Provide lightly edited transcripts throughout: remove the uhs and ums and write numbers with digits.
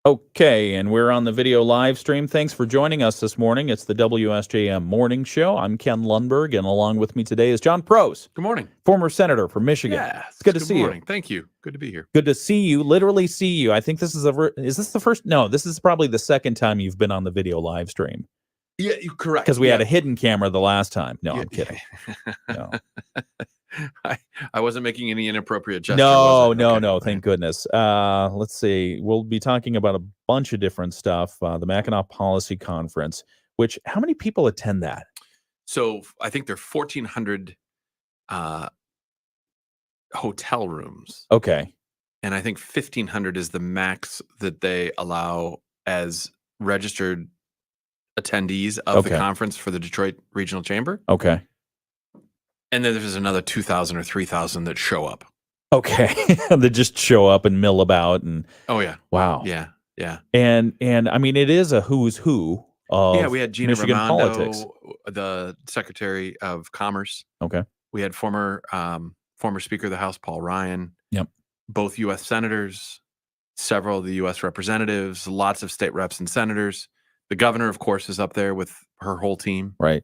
Okay, and we're on the video live stream. Thanks for joining us this morning. It's the WSJM Morning Show. I'm Ken Lundberg, and along with me today is John Prose. Good morning. Former senator from Michigan. Yes. It's good to see you. Good morning. Thank you. Good to be here. Good to see you, literally see you. I think this is is this the first? No, this is probably the second time you've been on the video live stream. Yeah, you're correct. Because we had a hidden camera the last time. No, Yeah. I'm kidding. No. I wasn't making any inappropriate gestures. No. Thank goodness. Let's see. We'll be talking about a bunch of different stuff. The Mackinac Policy Conference, which how many people attend that? So I think there are 1,400 hotel rooms. Okay. And I think 1,500 is the max that they allow as registered attendees of the conference for the Detroit Regional Chamber. Okay. And then there's another 2,000 or 3,000 that show up. Okay. They just show up and mill about and oh yeah. Wow. Yeah. And I mean it is a who's who of we had Gina Michigan Raimondo, politics. The Secretary of Commerce. Okay. We had former Speaker of the House Paul Ryan. Yep. Both U.S. senators, several of the U.S. representatives, lots of state reps and senators. The governor, of course, is up there with her whole team. Right.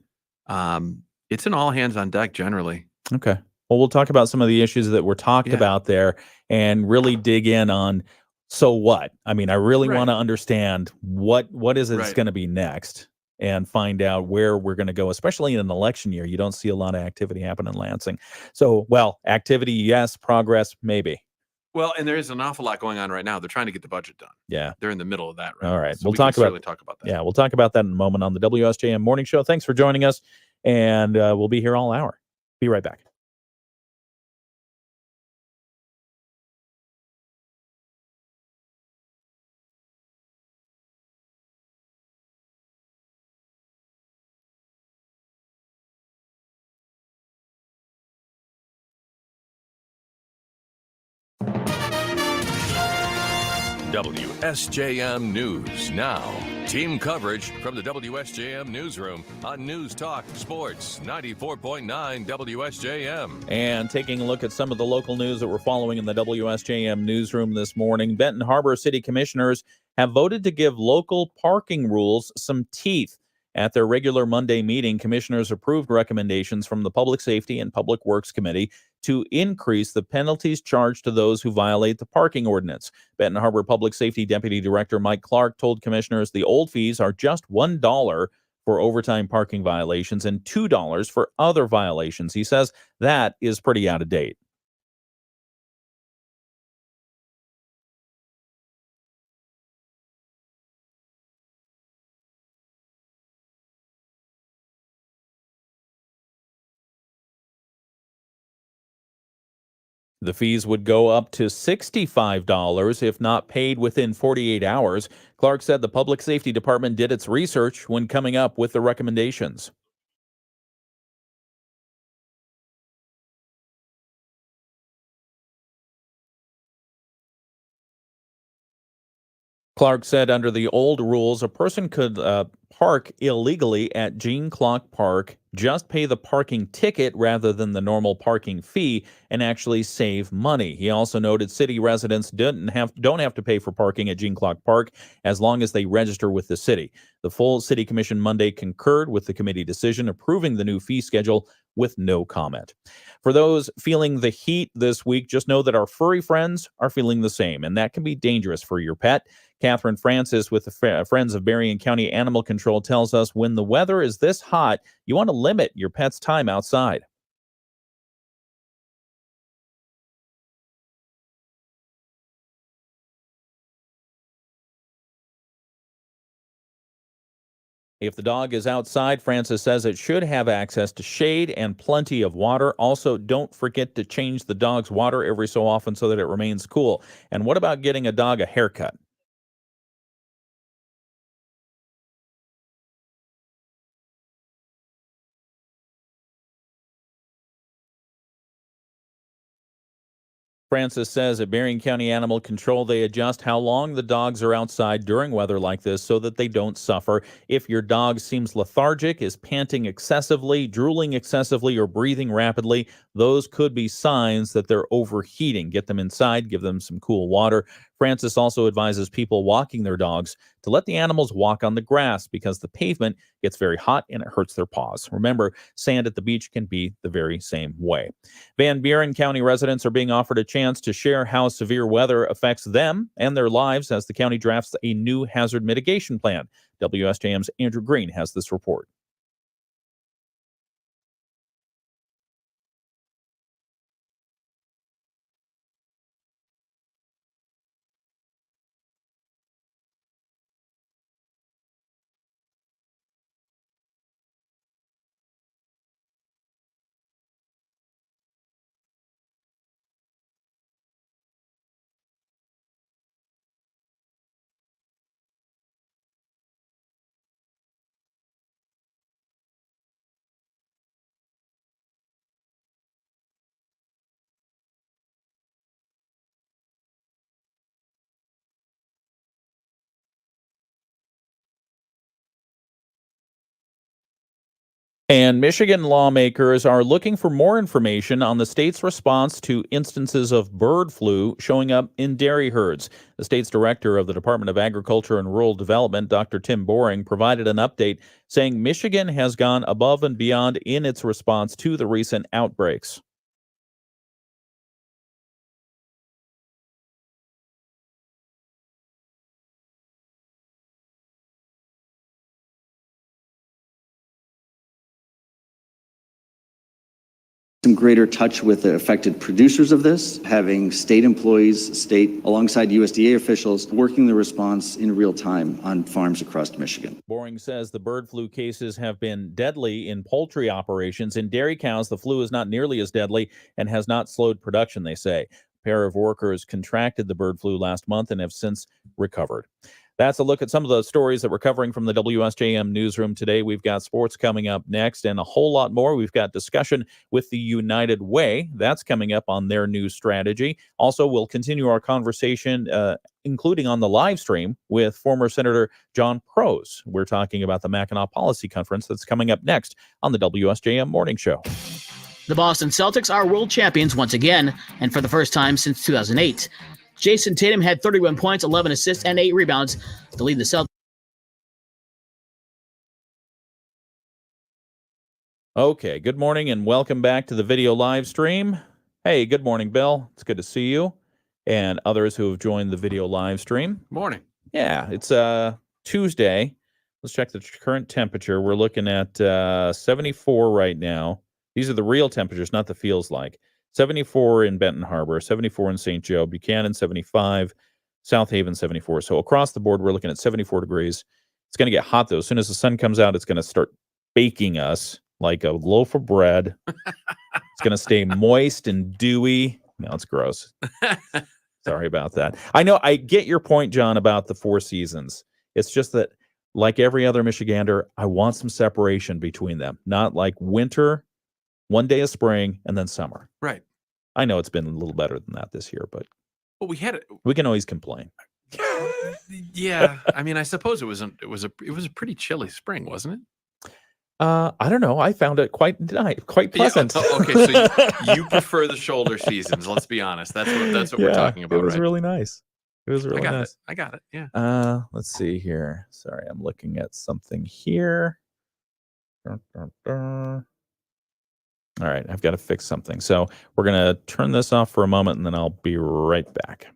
It's an all hands on deck generally. Okay. Well, we'll talk about some of the issues that were talked about there and really dig in on so what? I mean, I really want to understand what is it's going to be next and find out where we're going to go, especially in an election year. You don't see a lot of activity happen in Lansing. So, well, activity, yes. Progress, maybe. Well, and there is an awful lot going on right now. They're trying to get the budget done. Yeah. They're in the middle of that right All right. So we'll we talk can about that. Yeah, we'll talk about that in a moment on the WSJM Morning Show. Thanks for joining us, and we'll be here all hour. Be right back. WSJM News Now. Team coverage from the WSJM Newsroom on News Talk Sports 94.9 WSJM. And taking a look at some of the local news that we're following in the WSJM Newsroom this morning, Benton Harbor City Commissioners have voted to give local parking rules some teeth. At their regular Monday meeting, commissioners approved recommendations from the Public Safety and Public Works Committee to increase the penalties charged to those who violate the parking ordinance. Benton Harbor Public Safety Deputy Director Mike Clark told commissioners the old fees are just $1 for overtime parking violations and $2 for other violations. He says that is pretty out of date. The fees would go up to $65 if not paid within 48 hours. Clark said the Public Safety Department did its research when coming up with the recommendations. Clark said under the old rules, a person could park illegally at Gene Clark Park, just pay the parking ticket rather than the normal parking fee, and actually save money. He also noted city residents don't have to pay for parking at Gene Clark Park as long as they register with the city. The full City Commission Monday concurred with the committee decision approving the new fee schedule with no comment. For those feeling the heat this week, just know that our furry friends are feeling the same, and that can be dangerous for your pet. Catherine Francis with the Friends of Berrien County Animal Control tells us when the weather is this hot, you want to limit your pet's time outside. If the dog is outside, Francis says it should have access to shade and plenty of water. Also, don't forget to change the dog's water every so often so that it remains cool. And what about getting a dog a haircut? Francis says at Berrien County Animal Control, they adjust how long the dogs are outside during weather like this so that they don't suffer. If your dog seems lethargic, is panting excessively, drooling excessively, or breathing rapidly, those could be signs that they're overheating. Get them inside, give them some cool water. Francis also advises people walking their dogs to let the animals walk on the grass because the pavement gets very hot and it hurts their paws. Remember, sand at the beach can be the very same way. Van Buren County residents are being offered a chance to share how severe weather affects them and their lives as the county drafts a new hazard mitigation plan. WSJM's Andrew Green has this report. And Michigan lawmakers are looking for more information on the state's response to instances of bird flu showing up in dairy herds. The state's director of the Department of Agriculture and Rural Development, Dr. Tim Boring, provided an update saying Michigan has gone above and beyond in its response to the recent outbreaks. Some greater touch with the affected producers of this, having state employees, alongside USDA officials, working the response in real time on farms across Michigan. Boring says the bird flu cases have been deadly in poultry operations. In dairy cows, the flu is not nearly as deadly and has not slowed production, they say. A pair of workers contracted the bird flu last month and have since recovered. That's a look at some of the stories that we're covering from the WSJM newsroom today. We've got sports coming up next and a whole lot more. We've got discussion with the United Way. That's coming up on their new strategy. Also, we'll continue our conversation, including on the live stream, with former Senator John Prose. We're talking about the Mackinac Policy Conference that's coming up next on the WSJM Morning Show. The Boston Celtics are world champions once again, and for the first time since 2008. Jason Tatum had 31 points, 11 assists, and 8 rebounds to lead the Celtics. Okay, good morning and welcome back to the video live stream. Hey, good morning, Bill. It's good to see you and others who have joined the video live stream. Morning. Yeah, it's Tuesday. Let's check the current temperature. We're looking at 74 right now. These are the real temperatures, not the feels like. 74 in Benton Harbor, 74 in St. Joe, Buchanan 75, South Haven 74. So across the board, we're looking at 74 degrees. It's going to get hot, though. As soon as the sun comes out, it's going to start baking us like a loaf of bread. It's going to stay moist and dewy. No, it's gross. Sorry about that. I know, I get your point, John, about the 4 seasons. It's just that, like every other Michigander, I want some separation between them. Not like winter, one day of spring, and then summer. Right. I know it's been a little better than that this year, but Well, we can always complain. Yeah. I mean, I suppose it was a pretty chilly spring, wasn't it? I don't know. I found it quite nice, quite pleasant. Yeah, okay, so you prefer the shoulder seasons. Let's be honest. That's what we're talking about. It was right? really nice. It was really nice. I got it. Yeah. Let's see here. Sorry, I'm looking at something here. Dun, dun, dun. All right, I've got to fix something. So we're going to turn this off for a moment, and then I'll be right back.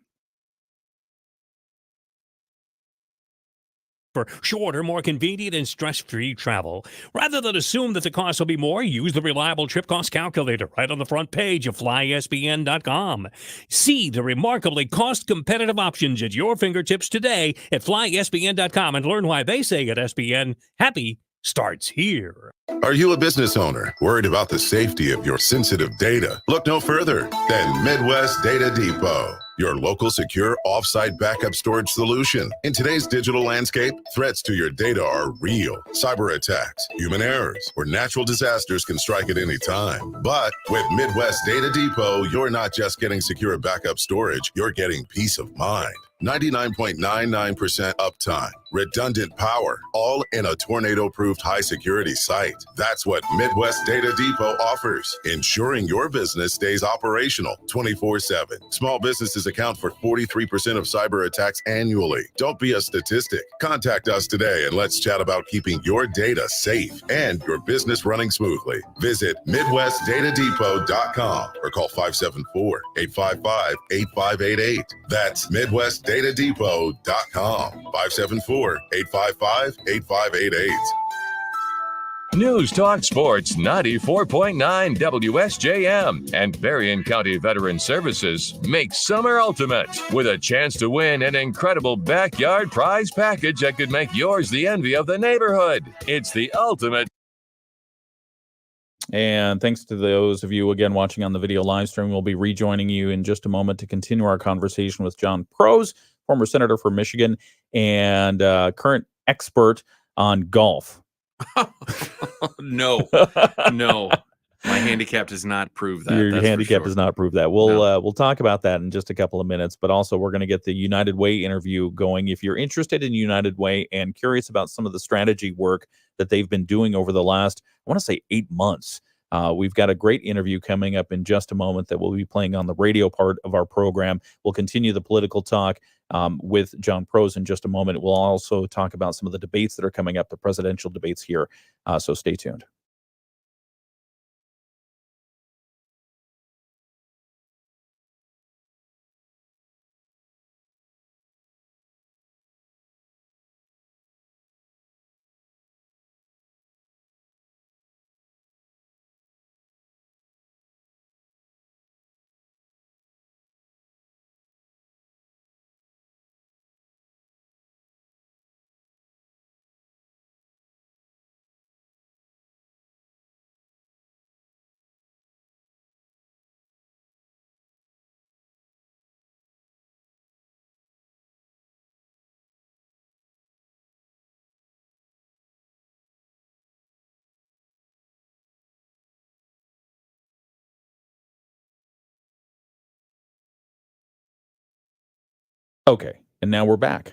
For shorter, more convenient, and stress-free travel. Rather than assume that the cost will be more, use the reliable trip cost calculator right on the front page of flysbn.com. See the remarkably cost-competitive options at your fingertips today at flysbn.com and learn why they say at SBN, happy starts here. Are you a business owner worried about the safety of your sensitive data? Look no further than Midwest Data Depot, your local secure off-site backup storage solution. In today's digital landscape, threats to your data are real. Cyber attacks, human errors, or natural disasters can strike at any time. But with Midwest Data Depot, you're not just getting secure backup storage, you're getting peace of mind. 99.99% uptime, redundant power, all in a tornado-proofed high-security site. That's what Midwest Data Depot offers, ensuring your business stays operational 24/7. Small businesses account for 43% of cyber attacks annually. Don't be a statistic. Contact us today and let's chat about keeping your data safe and your business running smoothly. Visit MidwestDataDepot.com or call 574-855-8588. That's MidwestDataDepot.com. 574-855-8588. News Talk Sports 94.9 WSJM and Berrien County Veteran Services make summer ultimate with a chance to win an incredible backyard prize package that could make yours the envy of the neighborhood. It's the ultimate. And thanks to those of you again watching on the video live stream. We'll be rejoining you in just a moment to continue our conversation with John Prose, former senator for Michigan and current expert on golf. No. My handicap does not prove that. Your that's handicap for sure. does not prove that. We'll talk about that in just a couple of minutes, but also we're going to get the United Way interview going. If you're interested in United Way and curious about some of the strategy work that they've been doing over the last, I want to say 8 months, we've got a great interview coming up in just a moment that we'll be playing on the radio part of our program. We'll continue the political talk with John Prose in just a moment. We'll also talk about some of the debates that are coming up, the presidential debates here. So stay tuned. Okay, and now we're back.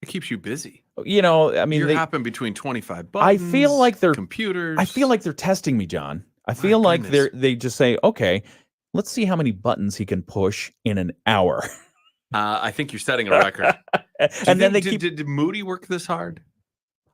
It keeps you busy. You know, I mean, You're they, hopping between 25 I buttons. feel like they're computers. I feel like they're testing me, John. I feel like goodness. they just say, okay, let's see how many buttons he can push in an hour. I think you're setting a record. And then they keep. Did Moody work this hard?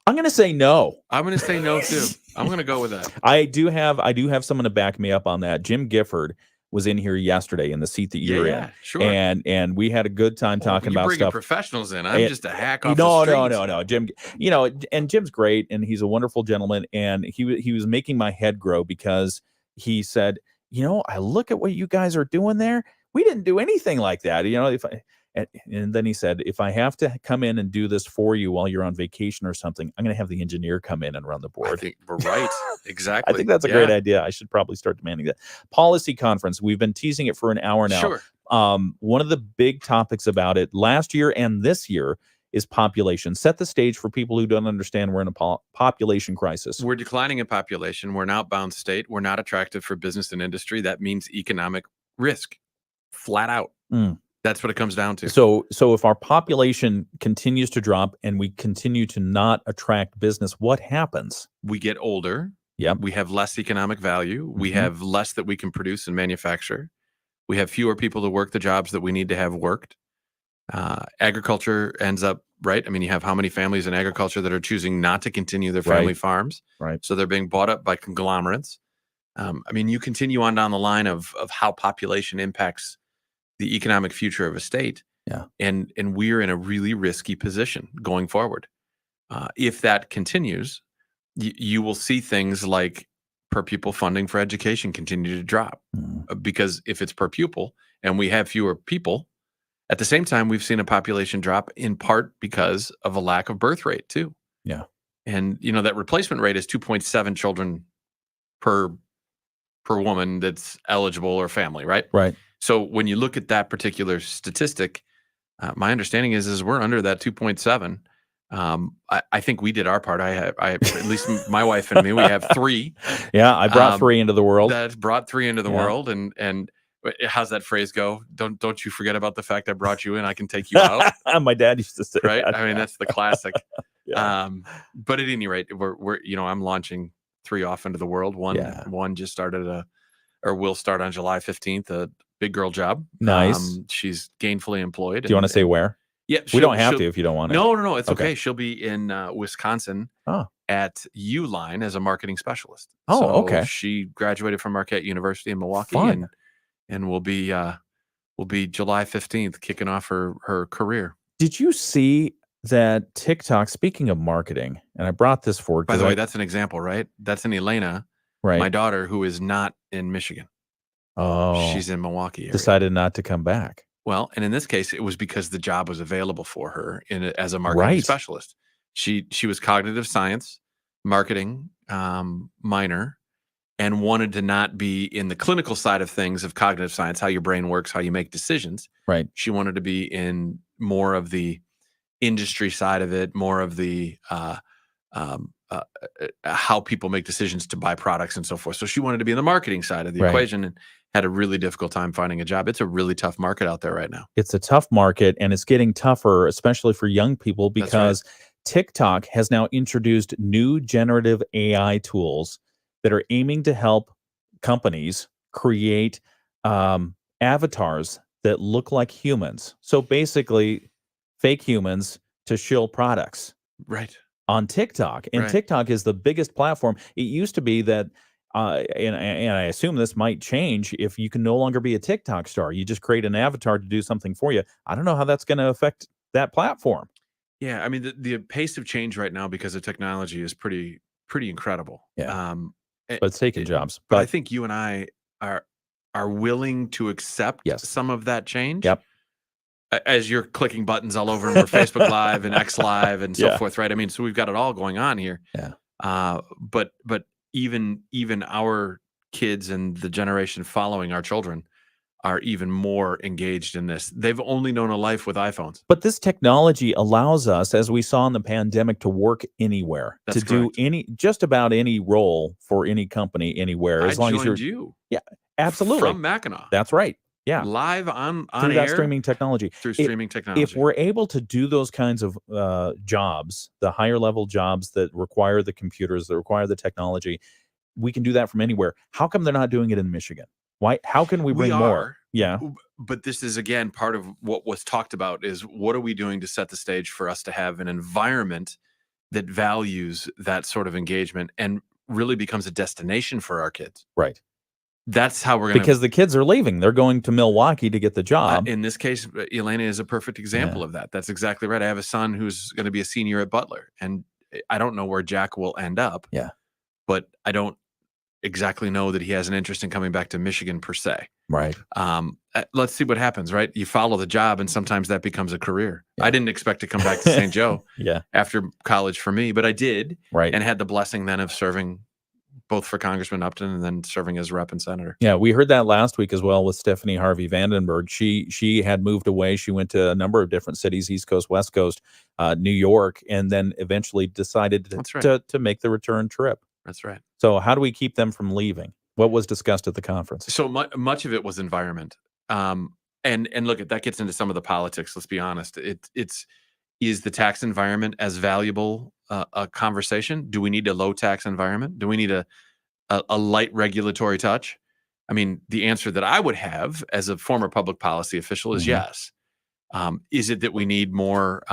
I'm going to say no. I'm going to say no too. I'm going to go with that. I do have someone to back me up on that. Jim Gifford was in here yesterday in the seat that you're in. Sure. And we had a good time talking about bringing stuff. professionals in. I'm just a hack off No, the streets. no. Jim, you know, and Jim's great and he's a wonderful gentleman. And he was making my head grow because he said, you know, I look at what you guys are doing there. We didn't do anything like that. You know, and then he said, if I have to come in and do this for you while you're on vacation or something, I'm going to have the engineer come in and run the board. I think we're right. Exactly. I think that's a great idea. I should probably start demanding that. Policy conference. We've been teasing it for an hour now. Sure. One of the big topics about it last year and this year is population. Set the stage for people who don't understand we're in a population crisis. We're declining in population. We're an outbound state. We're not attractive for business and industry. That means economic risk. Flat out. That's what it comes down to. So if our population continues to drop and we continue to not attract business, what happens? We get older. Yep. We have less economic value. We have less that we can produce and manufacture. We have fewer people to work the jobs that we need to have worked. Agriculture ends up, right? I mean, you have how many families in agriculture that are choosing not to continue their family farms. Right. So they're being bought up by conglomerates. I mean, you continue on down the line of how population impacts the economic future of a state. Yeah. And we're in a really risky position going forward. If that continues, you will see things like per pupil funding for education continue to drop. Because if it's per pupil and we have fewer people, at the same time, we've seen a population drop in part because of a lack of birth rate too. Yeah. And, you know, that replacement rate is 2.7 children per woman that's eligible or family, right? Right. So when you look at that particular statistic, my understanding is we're under that 2.7. I think we did our part. I at least my wife and me, we have 3. Yeah, I brought 3 into the world. That brought 3 into the world, and how's that phrase go? Don't you forget about the fact I brought you in. I can take you out. My dad used to say Right. that. I mean, that's the classic. Yeah. But at any rate, we're I'm launching 3 off into the world. One just started or will start on July 15th, a big girl job. Nice. She's gainfully employed. Do you want to say where? Yeah. We don't have to if you don't want to. No, it's Okay. okay. She'll be in Wisconsin Oh. at Uline as a marketing specialist. Oh, So okay. she graduated from Marquette University in Milwaukee Fun. and will be July 15th kicking off her career. Did you see that TikTok, speaking of marketing, and I brought this forward By the way, that's an example, right? That's in Elena, right. my daughter, who is not in Michigan. Oh, She's in Milwaukee area. decided not to come back. Well, and in this case, it was because the job was available for her as a marketing Right. specialist. She was cognitive science, marketing minor, and wanted to not be in the clinical side of things of cognitive science, how your brain works, how you make decisions. Right. She wanted to be in more of the industry side of it, more of the how people make decisions to buy products and so forth. So she wanted to be in the marketing side of the Right. equation and had a really difficult time finding a job. It's a really tough market out there right now. It's a tough market, and it's getting tougher, especially for young people, That's right. because TikTok has now introduced new generative AI tools that are aiming to help companies create avatars that look like humans. So basically, fake humans to shill products Right. on TikTok. And Right. TikTok is the biggest platform. It used to be that, and I assume this might change if you can no longer be a TikTok star. You just create an avatar to do something for you. I don't know how that's going to affect that platform. Yeah, I mean the pace of change right now because of technology is pretty incredible. Yeah. But But it's taking jobs. But I But think you and I are willing to accept Yes. some of that change. Yep. As you're clicking buttons all over for Facebook Live and X Live and so Yeah. forth, right? I mean, so we've got it all going on here. Yeah. But even our kids and the generation following our children are even more engaged in this. They've only known a life with iPhones. But this technology allows us, as we saw in the pandemic, to work anywhere, That's to do correct. just about any role for any company anywhere, I as long as you're. joined you Absolutely. from Mackinac. That's right. Yeah. Live on Through that air streaming technology. through streaming technology. If we're able to do those kinds of jobs, the higher level jobs that require the computers, that require the technology, we can do that from anywhere. How come they're not doing it in Michigan? Why? How can we bring more? are, Yeah. but this is again part of what was talked about is what are we doing to set the stage for us to have an environment that values that sort of engagement and really becomes a destination for our kids. Right. That's how we're going to. Because the kids are leaving. They're going to Milwaukee to get the job. In this case, Elena is a perfect example of that. That's exactly right. I have a son who's going to be a senior at Butler, and I don't know where Jack will end up. Yeah. But I don't exactly know that he has an interest in coming back to Michigan per se. Right. Let's see what happens, right? You follow the job, and sometimes that becomes a career. Yeah. I didn't expect to come back to St. Joe Yeah. after college for me, but I did, Right. and had the blessing then of serving both for Congressman Upton and then serving as rep and senator. Yeah, we heard that last week as well with Stephanie Harvey Vandenberg. She had moved away. She went to a number of different cities, East Coast, West Coast, New York, and then eventually decided That's right. to make the return trip. That's right. So how do we keep them from leaving? What was discussed at the conference? So much of it was environment. And look, that gets into some of the politics. Let's be honest. Is the tax environment as valuable a conversation? Do we need a low tax environment? Do we need a light regulatory touch? I mean, the answer that I would have as a former public policy official is Mhm. yes. Is it that we need more,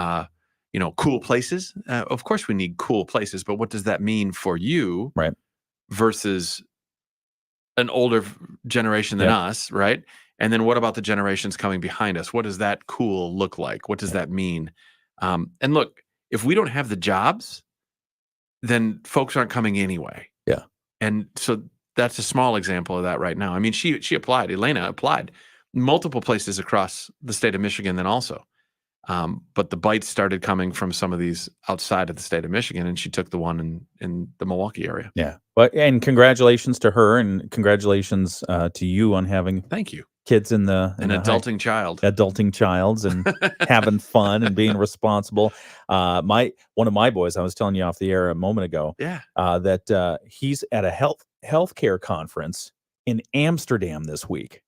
cool places? Of course, we need cool places, but what does that mean for you, Right. versus an older generation than Yep. us, right? And then what about the generations coming behind us? What does that cool look like? What does that mean? And look, if we don't have the jobs, then folks aren't coming anyway. Yeah. And so that's a small example of that right now. I mean, she applied, Elena applied multiple places across the state of Michigan then also. But the bites started coming from some of these outside of the state of Michigan, and she took the one in the Milwaukee area. Yeah. And congratulations to her, and congratulations to you on having Thank you. kids in the An adulting child. adulting childs and having fun and being responsible. One of my boys, I was telling you off the air a moment ago, Yeah. that he's at a healthcare conference in Amsterdam this week.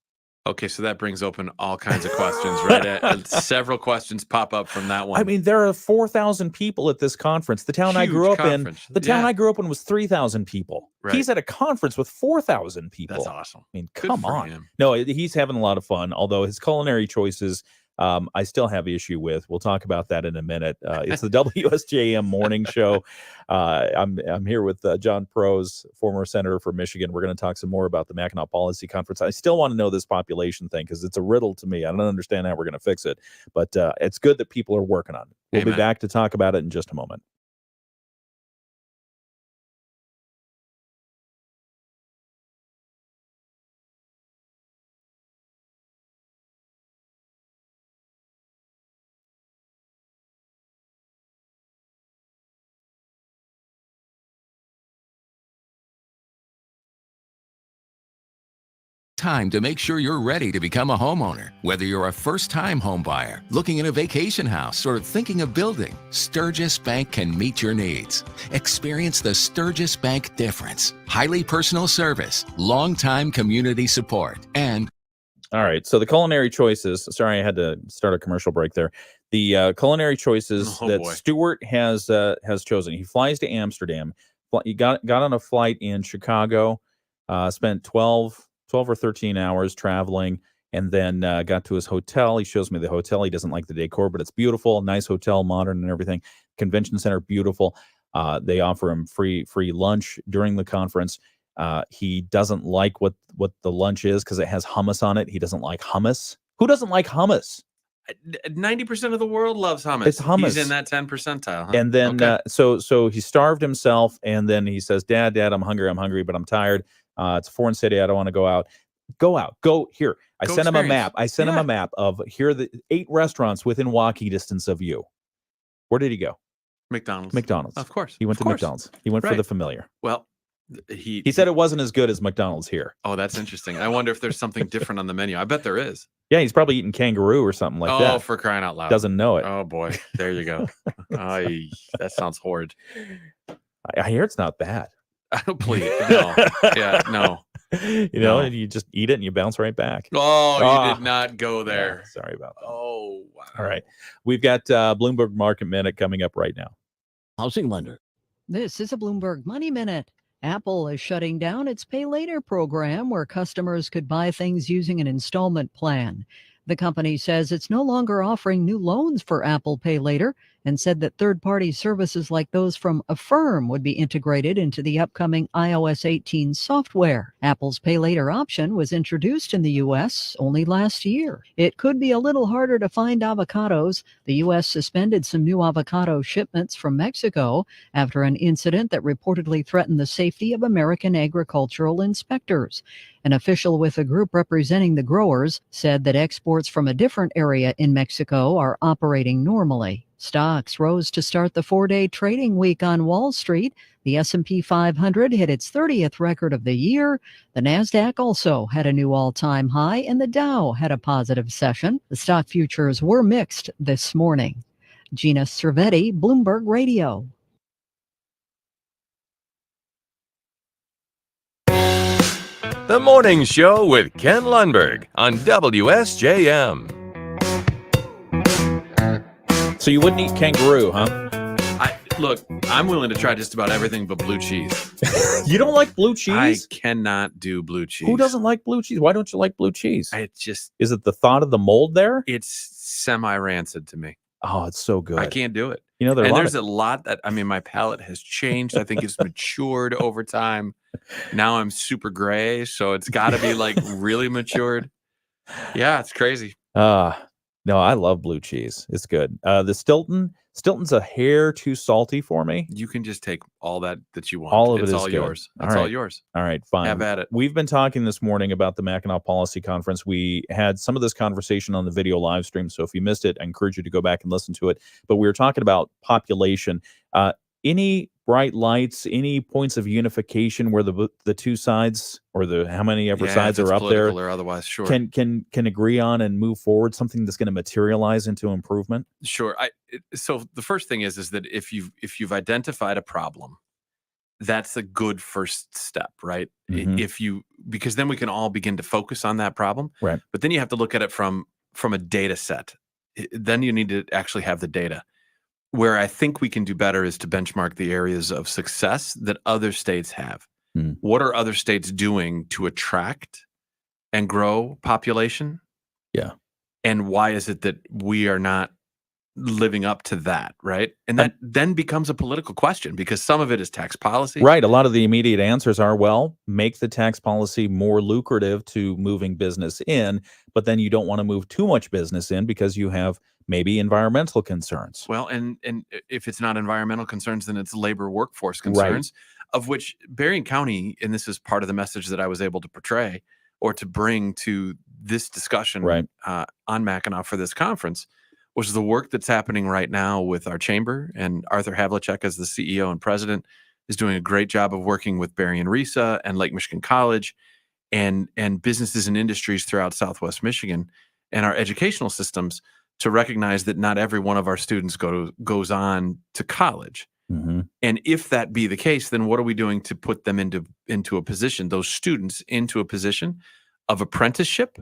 Okay, so that brings open all kinds of questions, right? Several questions pop up from that one. I mean, there are 4,000 people at this conference. The town I Huge grew up conference. in, the town Yeah. I grew up in was 3,000 people. Right. He's at a conference with 4,000 people. That's awesome. I mean, Good come for on. him. No, he's having a lot of fun, although his culinary choices, I still have issue with. We'll talk about that in a minute. It's the WSJM morning show. I'm here with John Prose, former senator for Michigan. We're going to talk some more about the Mackinac Policy Conference. I still want to know this population thing because it's a riddle to me. I don't understand how we're going to fix it, but it's good that people are working on it. We'll be Amen. back to talk about it in just a moment. Time to make sure you're ready to become a homeowner. Whether you're a first-time home buyer, looking at a vacation house, or thinking of building, Sturgis Bank can meet your needs. Experience the Sturgis Bank difference. Highly personal service, long-time community support, and All right. So the culinary choices. Sorry, I had to start a commercial break there. The culinary choices Oh, that boy. Stuart has chosen. He flies to Amsterdam. He got on a flight in Chicago. Spent 12 or 13 hours traveling, and then got to his hotel. He shows me the hotel. He doesn't like the decor, but it's beautiful. Nice hotel, modern and everything. Convention center, beautiful. They offer him free lunch during the conference. He doesn't like what the lunch is because it has hummus on it. He doesn't like hummus. Who doesn't like hummus? 90% of the world loves hummus. It's hummus. He's in that 10 percentile. Huh? And then Okay. so he starved himself, and then he says, Dad, I'm hungry, but I'm tired. It's a foreign city. I don't want to go out. Go here. I Go sent him a experience. map. I sent him Yeah. a map of here are the 8 restaurants within walking distance of you. Where did he go? McDonald's. McDonald's. Of course. He went Of to course. McDonald's. He went for Right. the familiar. Well, He said it wasn't as good as McDonald's here. Oh, that's interesting. I wonder if there's something different on the menu. I bet there is. Yeah, he's probably eating kangaroo or something like that. For crying out loud. Doesn't know it. Oh, boy. There you go. That sounds horrid. I hear it's not bad. Please. No. Yeah, no. You No. know, and you just eat it and you bounce right back. Oh, you Ah. did not go there. Yeah, sorry about that. Oh, wow. All right. We've got Bloomberg Market Minute coming up right now. Housing lender. This is a Bloomberg Money Minute. Apple is shutting down its Pay Later program where customers could buy things using an installment plan. The company says it's no longer offering new loans for Apple Pay Later and said that third-party services like those from Affirm would be integrated into the upcoming iOS 18 software. Apple's Pay Later option was introduced in the U.S. only last year. It could be a little harder to find avocados. The U.S. suspended some new avocado shipments from Mexico after an incident that reportedly threatened the safety of American agricultural inspectors. An official with a group representing the growers said that exports from a different area in Mexico are operating normally. Stocks rose to start the 4-day trading week on Wall Street. The S&P 500 hit its 30th record of the year. The Nasdaq also had a new all-time high, and the Dow had a positive session. The stock futures were mixed this morning. Gina Cervetti, Bloomberg Radio. The Morning Show with Ken Lundberg on WSJM. So you wouldn't eat kangaroo, huh? Look, I'm willing to try just about everything but blue cheese. You don't like blue cheese? I cannot do blue cheese. Who doesn't like blue cheese? Why don't you like blue cheese? Is it the thought of the mold there? It's semi-rancid to me. Oh, it's so good. I can't do it. You know, there's a lot that, my palate has changed. I think it's matured over time. Now I'm super gray, so it's got to be like really matured. Yeah, it's crazy. No, I love blue cheese. It's good. The Stilton's a hair too salty for me. You can just take all that you want. All of it's it is all good. yours. All It's all right. yours. All right, fine. Have at it. We've been talking this morning about the Mackinac Policy Conference. We had some of this conversation on the video live stream, so if you missed it, I encourage you to go back and listen to it. But we were talking about population. Any bright lights, any points of unification where the two sides or how many ever sides if it's are up there political or otherwise, sure. can agree on and move forward, something that's going to materialize into improvement? Sure. So the first thing is that if you've identified a problem that's a good first step, right? Mhm. Because then we can all begin to focus on that problem. Right. But then you have to look at it from a data set. Then you need to actually have the data. Where I think we can do better is to benchmark the areas of success that other states have. Mm. What are other states doing to attract and grow population? Yeah. And why is it that we are not living up to that, right? And that then becomes a political question because some of it is tax policy. Right. A lot of the immediate answers are, well, make the tax policy more lucrative to moving business in, but then you don't want to move too much business in because you have maybe environmental concerns. Well, and if it's not environmental concerns, then it's labor workforce Right. concerns, of which Berrien County, and this is part of the message that I was able to portray or to bring to this discussion Right. On Mackinac for this conference, was the work that's happening right now with our chamber. And Arthur Havlicek, as the CEO and president, is doing a great job of working with Berrien RISA and Lake Michigan College and businesses and industries throughout Southwest Michigan and our educational systems to recognize that not every one of our students goes on to college. Mm-hmm. And if that be the case, then what are we doing to put them into a position, those students into a position of apprenticeship,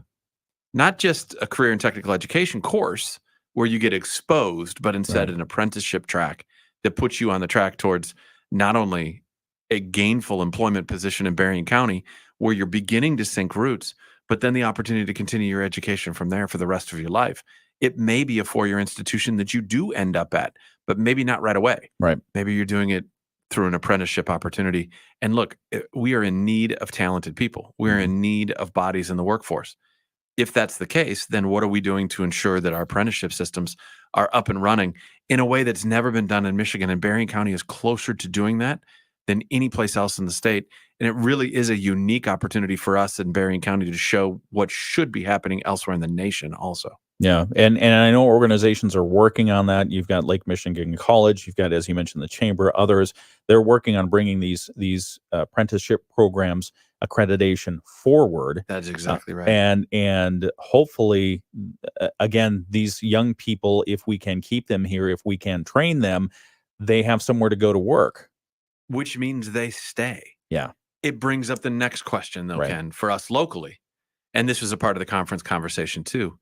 not just a career and technical education course where you get exposed, but instead an apprenticeship track that puts you on the track towards not only a gainful employment position in Berrien County where you're beginning to sink roots, but then the opportunity to continue your education from there for the rest of your life. It may be a four-year institution that you do end up at, but maybe not right away. Right. Maybe you're doing it through an apprenticeship opportunity. And look, we are in need of talented people. We're in need of bodies in the workforce. If that's the case, then what are we doing to ensure that our apprenticeship systems are up and running in a way that's never been done in Michigan? And Berrien County is closer to doing that than any place else in the state. And it really is a unique opportunity for us in Berrien County to show what should be happening elsewhere in the nation also. Yeah, and I know organizations are working on that. You've got Lake Michigan College, you've got, as you mentioned, the chamber, others. They're working on bringing these apprenticeship programs accreditation forward. That's exactly right. And hopefully, again, these young people, if we can keep them here, if we can train them, they have somewhere to go to work. Which means they stay. Yeah. It brings up the next question, though, Right. Ken, for us locally. And this was a part of the conference conversation, too.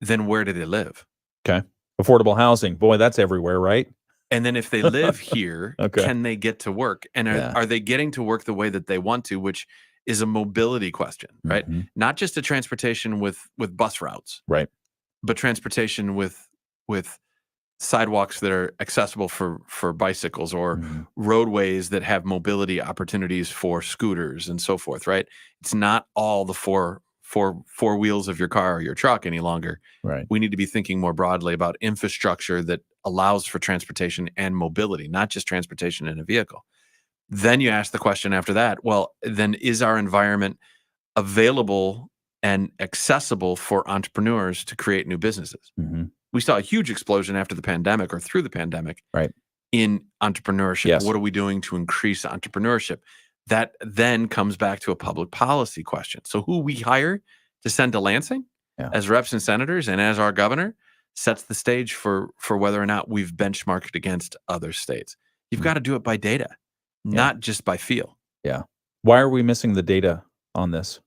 Then where do they live? Okay. Affordable housing. Boy, that's everywhere, right? And then if they live here, Okay. can they get to work? And are they getting to work the way that they want to, which is a mobility question, right? Mhm. Not just a transportation with bus routes, Right. but transportation with sidewalks that are accessible for bicycles or Mhm. roadways that have mobility opportunities for scooters and so forth, right? It's not all the four wheels of your car or your truck any longer. Right. We need to be thinking more broadly about infrastructure that allows for transportation and mobility, not just transportation in a vehicle. Then you ask the question after that, well, then is our environment available and accessible for entrepreneurs to create new businesses? Mhm. We saw a huge explosion after the pandemic or through the pandemic Right. in entrepreneurship. Yes. What are we doing to increase entrepreneurship? That then comes back to a public policy question. So who we hire to send to Lansing as reps and senators and as our governor sets the stage for whether or not we've benchmarked against other states. You've got to do it by data, not just by feel. Yeah. Why are we missing the data on this?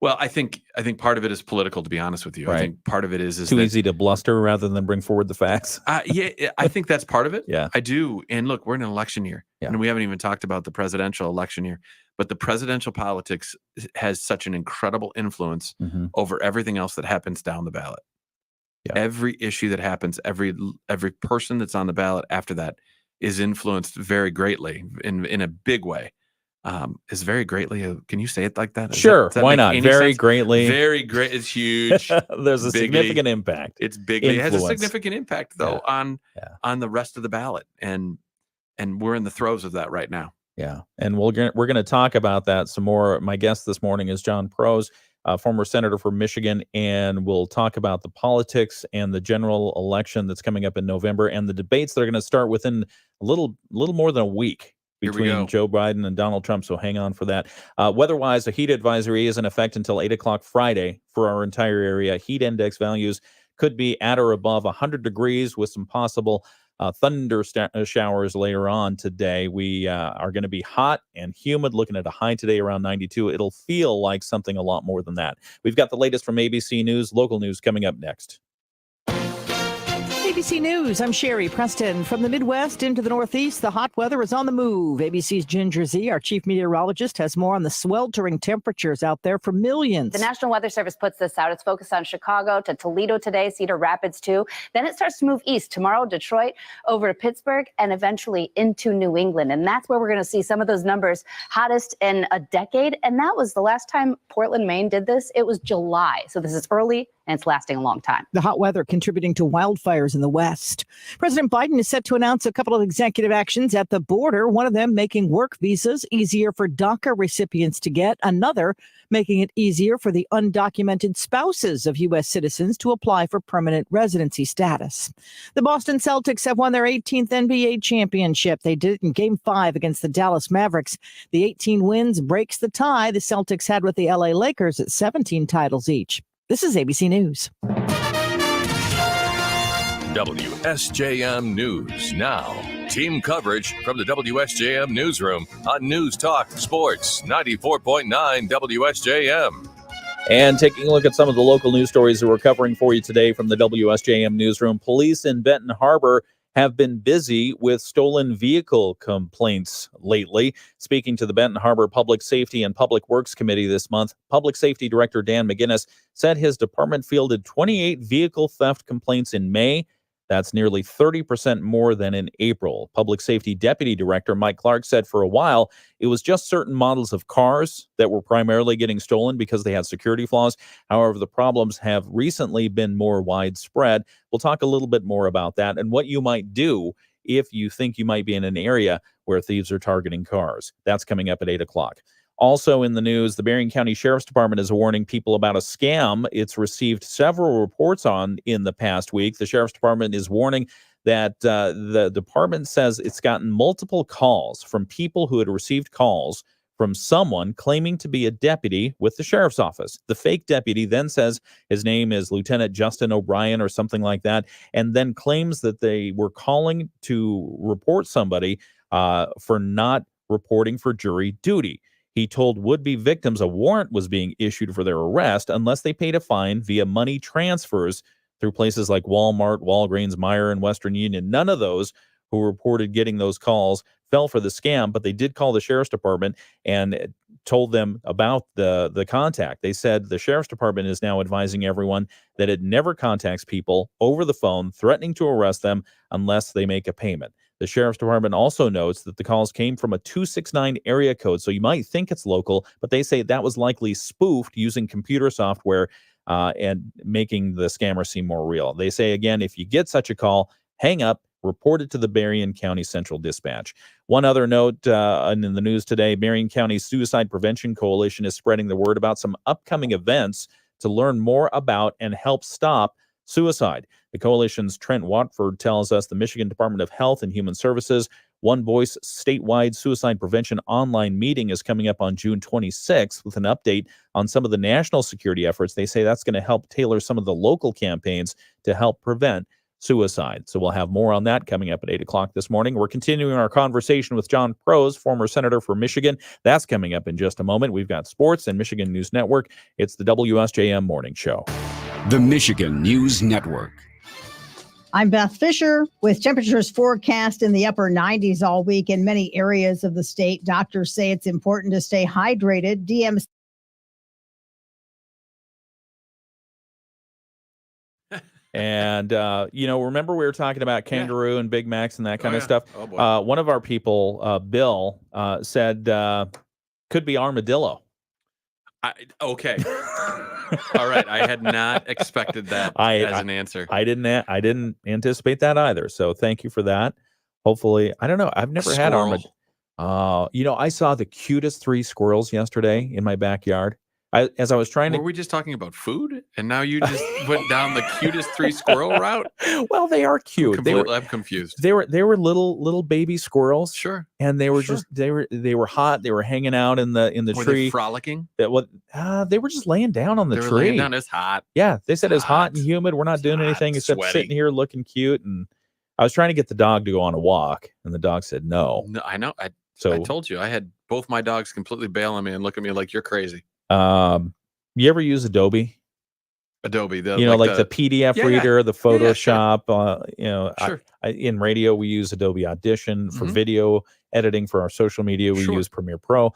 Well, I think part of it is political, to be honest with you. I Right. think part of it is Too that, easy to bluster rather than bring forward the facts. yeah, I think that's part of it. Yeah. I do. And look, we're in an election year, Yeah. and we haven't even talked about the presidential election year. But the presidential politics has such an incredible influence Mhm. over everything else that happens down the ballot. Yeah. Every issue that happens, every person that's on the ballot after that is influenced very greatly in a big way. Is very greatly. Can you say it like that? Sure. Does that Why make not? any Very sense? greatly. Very great. It's huge. There's a Bigly. significant impact. It's bigly. It has a Influence. significant impact though on the rest of the ballot, and we're in the throes of that right now. Yeah, and we're going to talk about that some more. My guest this morning is John Prose, former senator from Michigan, and we'll talk about the politics and the general election that's coming up in November and the debates that are going to start within a little more than a week Here we between go. Joe Biden and Donald Trump. So hang on for that. Weather-wise, a heat advisory is in effect until 8 o'clock Friday for our entire area. Heat index values could be at or above 100 degrees with some possible showers later on today. We are going to be hot and humid, looking at a high today around 92. It'll feel like something a lot more than that. We've got the latest from ABC News, local news coming up next. ABC News, I'm Sherry Preston. From the Midwest into the Northeast, the hot weather is on the move. ABC's Ginger Z, our chief meteorologist, has more on the sweltering temperatures out there for millions. The National Weather Service puts this out. It's focused on Chicago to Toledo today, Cedar Rapids too. Then it starts to move east tomorrow, Detroit, over to Pittsburgh, and eventually into New England. And that's where we're going to see some of those numbers, hottest in a decade. And that was the last time Portland, Maine did this. It was July. So this is early and it's lasting a long time. The hot weather contributing to wildfires in the West. President Biden is set to announce a couple of executive actions at the border, one of them making work visas easier for DACA recipients to get, another making it easier for the undocumented spouses of U.S. citizens to apply for permanent residency status. The Boston Celtics have won their 18th NBA championship. They did it in Game 5 against the Dallas Mavericks. The 18 wins breaks the tie the Celtics had with the LA Lakers at 17 titles each. This is ABC News. WSJM News Now. Team coverage from the WSJM Newsroom on News Talk Sports 94.9 WSJM. And taking a look at some of the local news stories that we're covering for you today from the WSJM Newsroom. Police in Benton Harbor have been busy with stolen vehicle complaints lately. Speaking to the Benton Harbor Public Safety and Public Works Committee this month, Public Safety Director Dan McGinnis said his department fielded 28 vehicle theft complaints in May. That's nearly 30% more than in April. Public Safety Deputy Director Mike Clark said for a while it was just certain models of cars that were primarily getting stolen because they had security flaws. However, the problems have recently been more widespread. We'll talk a little bit more about that and what you might do if you think you might be in an area where thieves are targeting cars. That's coming up at 8 o'clock. Also in the news, the Berrien County Sheriff's Department is warning people about a scam it's received several reports on in the past week. The Sheriff's Department is warning that the department says it's gotten multiple calls from people who had received calls from someone claiming to be a deputy with the sheriff's office. The fake deputy then says his name is Lieutenant Justin O'Brien or something like that, and then claims that they were calling to report somebody for not reporting for jury duty. He told would-be victims a warrant was being issued for their arrest unless they paid a fine via money transfers through places like Walmart, Walgreens, Meijer, and Western Union. None of those who reported getting those calls fell for the scam, but they did call the Sheriff's Department and told them about the contact. They said the Sheriff's Department is now advising everyone that it never contacts people over the phone, threatening to arrest them unless they make a payment. The Sheriff's Department also notes that the calls came from a 269 area code, so you might think it's local, but they say that was likely spoofed using computer software and making the scammer seem more real. They say, again, if you get such a call, hang up, report it to the Berrien County Central Dispatch. One other note in the news today, Berrien County Suicide Prevention Coalition is spreading the word about some upcoming events to learn more about and help stop suicide. The coalition's Trent Watford tells us the Michigan Department of Health and Human Services One Voice statewide suicide prevention online meeting is coming up on June 26th with an update on some of the national security efforts. They say that's going to help tailor some of the local campaigns to help prevent suicide. So we'll have more on that coming up at 8 o'clock this morning. We're continuing our conversation with John Prose, former senator for Michigan. That's coming up in just a moment. We've got sports and Michigan News Network. It's the WSJM Morning Show. The Michigan News Network. I'm Beth Fisher. With temperatures forecast in the upper 90s all week in many areas of the state, doctors say it's important to stay hydrated. DMC. And, remember we were talking about kangaroo and Big Macs and that kind of stuff? Oh, boy. One of our people, Bill, said could be armadillo. Okay. All right. I had not expected that as an answer. I didn't anticipate that either. So thank you for that. Hopefully, I don't know. I've never had armadillo. I saw the cutest 3 squirrels yesterday in my backyard. As I was trying to. Were we just talking about food? And now you just went down the cutest 3 squirrel route? Well, they are cute. I'm confused. They were little baby squirrels. Sure. And they were they were hot. They were hanging out in the were tree. They frolicking? They were just laying down on the tree. Laying down. It's hot. Yeah, they said it's hot and humid. We're not doing anything except sweaty. sitting here looking cute. And I was trying to get the dog to go on a walk, and the dog said no. No, I know. I So, told you I had both my dogs completely bail on me and look at me like you're crazy. you ever use Adobe? Adobe, Like the PDF Yeah, yeah. reader, the Yeah, yeah, sure. Photoshop. Sure. In radio, we use Adobe Audition. For Mhm. video editing for our social media, we Sure. use Premiere Pro.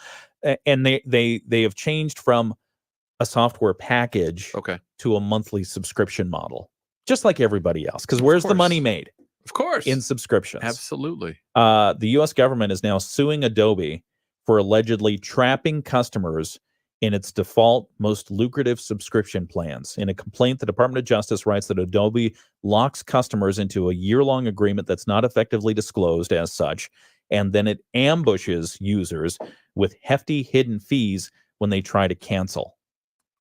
And they have changed from a software package Okay. to a monthly subscription model, just like everybody else. Because where's the course. money made? Of course. In subscriptions. Absolutely. The U.S. government is now suing Adobe for allegedly trapping customers in its default most lucrative subscription plans. In a complaint, the Department of Justice writes that Adobe locks customers into a year-long agreement that's not effectively disclosed as such, and then it ambushes users with hefty hidden fees when they try to cancel.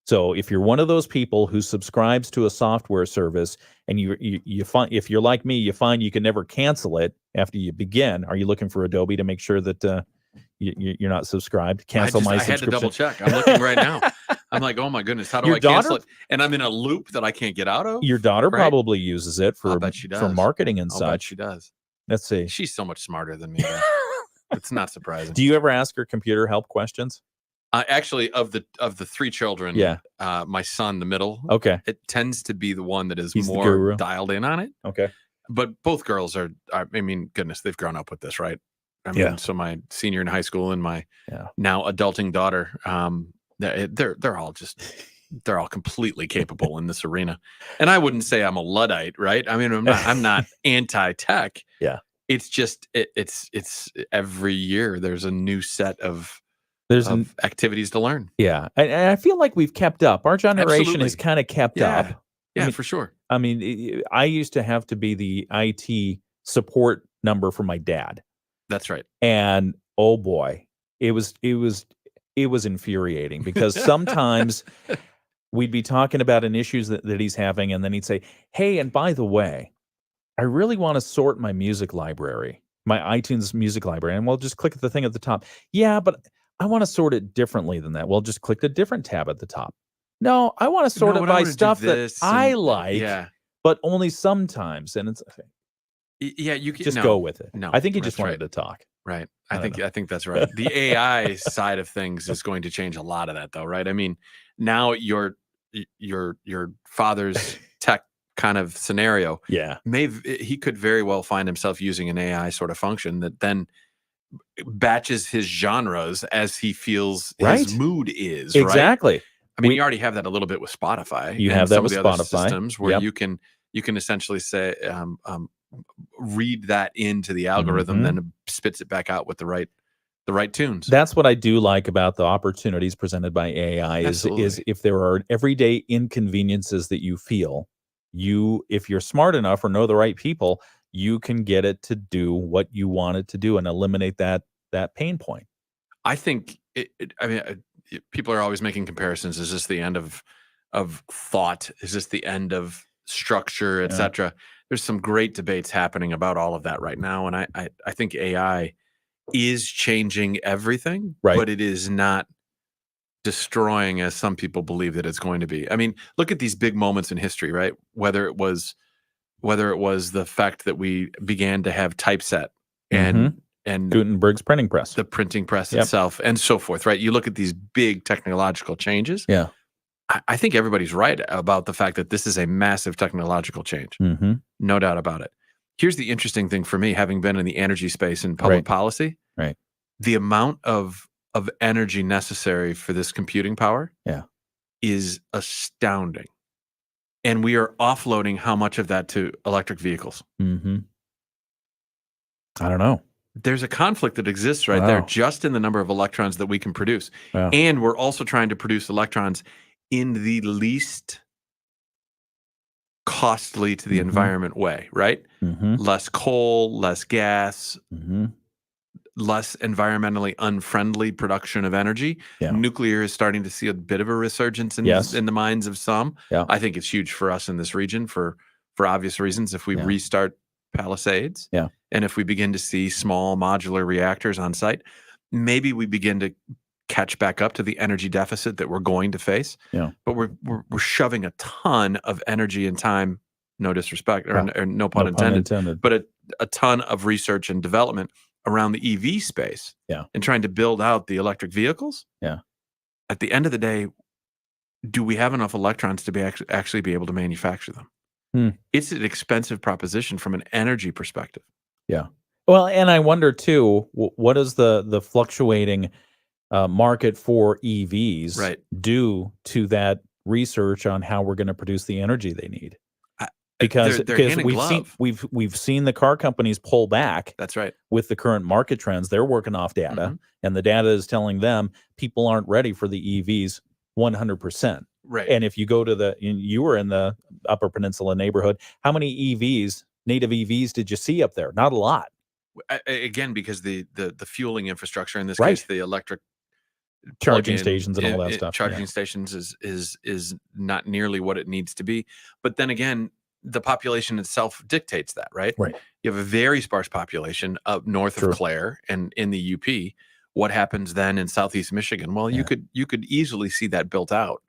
So if you're one of those people who subscribes to a software service and you find, if you're like me, you find you can never cancel it after you begin, are you looking for Adobe to make sure that you're not subscribed? Cancel my I had to subscription. double check. I'm looking right now. I'm like, oh my goodness, how do Your I cancel daughter- it? And I'm in a loop that I can't get out of. Your daughter Right? probably uses it I'll for bet she for does. marketing and I'll bet such. she does. Let's see. She's so much smarter than me. though. It's not surprising. Do you ever ask her computer help questions? Actually, of the three children, Yeah. My son, the middle, Okay. it tends to be the one that is He's the more guru. dialed in on it. Okay. But both girls are. I mean, goodness, they've grown up with this, right? I mean, Yeah. so my senior in high school and my Yeah. now adulting daughter, they're all just they're all completely capable in this arena. And I wouldn't say I'm a Luddite, right? I mean, I'm not anti-tech. Yeah. It's just it's every year there's a new set of There's activities to learn. Yeah. And I feel like we've kept up. Our generation Absolutely. has kind of kept Yeah. up. Yeah, mean, for sure. I mean, I used to have to be the IT support number for my dad. That's right. And oh boy, it was infuriating because sometimes we'd be talking about an issues that he's having, and then he'd say, "Hey, and by the way, I really want to sort my music library, my iTunes music library." And we'll just click the thing at the top. Yeah, but I want to sort it differently than that. Well, just click the different tab at the top. No, I want to sort No, it but I by wanna do stuff that this I and- like, Yeah. but only sometimes. And it's Yeah, you can just no, go with it. No, I think he that's just wanted right. to talk. Right. I I don't know. think that's right. The AI side of things is going to change a lot of that though, right? I mean, now your father's tech kind of scenario Yeah. he could very well find himself using an AI sort of function that then batches his genres as he feels Right. his mood is, right? Exactly. I mean, We- you already have that a little bit with Spotify. You and have that some with of the other Spotify. systems where Yep. you can essentially say read that into the algorithm, Mhm. then it spits it back out with the right tunes. That's what I do like about the opportunities presented by AI is Absolutely. if there are everyday inconveniences that you feel, if you're smart enough or know the right people, you can get it to do what you want it to do and eliminate that pain point. I think people are always making comparisons. Is this the end of thought? Is this the end of structure, Yeah. etc.? There's some great debates happening about all of that right now, and I think AI is changing everything, Right. but it is not destroying as some people believe that it's going to be. I mean, look at these big moments in history, right? Whether it was the fact that we began to have typeset and Gutenberg's printing press. the printing press Yep. itself and so forth, right? You look at these big technological changes. Yeah. I think everybody's right about the fact that this is a massive technological change. Mm-hmm. No doubt about it. Here's the interesting thing for me, having been in the energy space and public Right. policy, Right. the amount of energy necessary for this computing power Yeah. is astounding. And we are offloading how much of that to electric vehicles. Mm-hmm. I don't know. There's a conflict that exists right there Wow. just in the number of electrons that we can produce. Wow. And we're also trying to produce electrons in the least costly to the Mhm. environment way, right? Mm-hmm. Less coal, less gas, Mm-hmm. less environmentally unfriendly production of energy. Yeah. Nuclear is starting to see a bit of a resurgence in, Yes. in the minds of some. Yeah. I think it's huge for us in this region for obvious reasons. If we Yeah. restart Palisades, Yeah. and if we begin to see small modular reactors on site, maybe we begin to catch back up to the energy deficit that we're going to face. Yeah. But we're shoving a ton of energy and time no disrespect or, Yeah. or no pun No pun intended, intended. but a ton of research and development around the EV space Yeah. and trying to build out the electric vehicles. Yeah. At the end of the day, do we have enough electrons to be actually be able to manufacture them? It's an expensive proposition from an energy perspective. Yeah. Well, and I wonder too, what is the fluctuating market for EVs Right. due to that research on how we're going to produce the energy they need? They're Because hand in we've seen the car companies pull back That's right. with the current market trends. They're working off data, Mm-hmm. and the data is telling them people aren't ready for the EVs 100%. Right. And if you go to you were in the Upper Peninsula neighborhood, how many native EVs did you see up there? Not a lot. Again, because the fueling infrastructure, in this Right. case, the electric Charging plug-in, stations and all that stuff. charging stations is not nearly what it needs to be. But then again, the population itself dictates that, right? Right. You have a very sparse population up north True. of Clare and in the UP. What happens then in Southeast Michigan? Well, you could easily see that built out